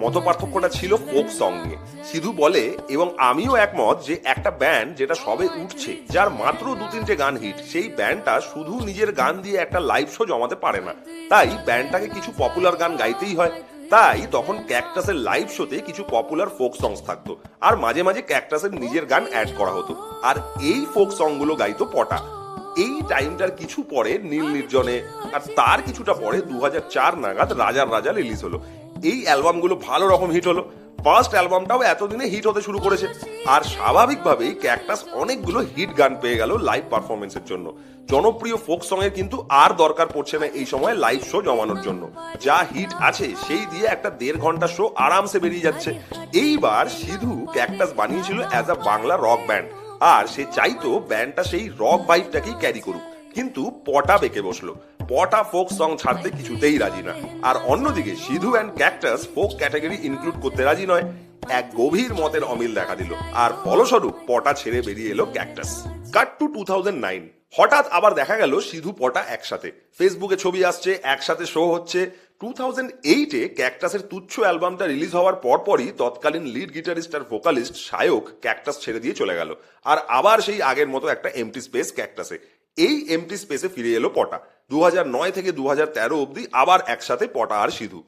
মতপার্থক্যটা ছিল folk song নিয়ে। সিধু বলে, এবং আমিও একমত, যে একটা ব্যান্ড যেটা সবে উঠছে, যার মাত্র 2-3টে গান হিট, সেই ব্যান্ডটা শুধু নিজের গান দিয়ে একটা লাইভ শো জমাতে পারে না। তাই ব্যান্ডটাকে কিছু পপুলার গান গাইতেই হয়। তাই তখন ক্যাকটাসের লাইভ শোতে কিছু পপুলার ফোক সংস থাকতো, আর মাঝে মাঝে ক্যাকটাসের নিজের গান অ্যাড করা হতো, আর এই ফোক সংগুলো গাইতো পটা। এই টাইমটার কিছু পরে নীল নির্জনে, আর তার কিছুটা পরে 2004 নাগাদ রাজার রাজা রিলিজ হলো। এই অ্যালবামগুলো ভালো রকম হিট হলো। ফার্স্ট অ্যালবামটাও এতদিনে হিট হতে শুরু করেছে, আর স্বাভাবিকভাবেই ক্যাকটাস অনেকগুলো হিট গান পেয়ে গেল লাইভ পারফরমেন্সের জন্য। জনপ্রিয় ফোক সং এর কিন্তু আর দরকার পড়ছে না এই সময় লাইভ শো জমানোর জন্য। যা হিট আছে সেই দিয়ে একটা 1.5 ঘন্টা শো আরামসে বেরিয়ে যাচ্ছে। এইবার সিধু ক্যাকটাস বানিয়েছিল as a Bangla rock band, আর সে চাইতো ব্যান্ডটা সেই রক ভাইবটাকেই ক্যারি করুক। কিন্তু পটা বেঁকে বসলো। পটা ফোক সং ছাড়তে কিছুতেই রাজি না। আর অন্যদিকে Sidhu and cactus folk category include করতে রাজি নয়। এক গভীর মতের অমিল দেখা দিল, আর ফলস্বরূপ পটা ছেড়ে বেরিয়ে এলো ক্যাকটাস। কাট টু 2009। হঠাৎ আবার দেখা গেল সিধু পটা একসাথে। ফেসবুকে ছবি আসছে, একসাথে শো হচ্ছে। 2008-এ ক্যাকটাসের তুচ্ছ অ্যালবামটা রিলিজ হওয়ার পরপরই তৎকালীন লিড গিটারিস্ট আর ভোকালিস্ট সায়ক ক্যাকটাস ছেড়ে দিয়ে চলে গেল, আর আবার সেই আগের মতো একটা এমটি স্পেস ক্যাকটাসে। এই এমটি স্পেসে ফিরে এলো পটা। 2009 থেকে 2013 অবধি আবার একসাথে পটা আর সিধু।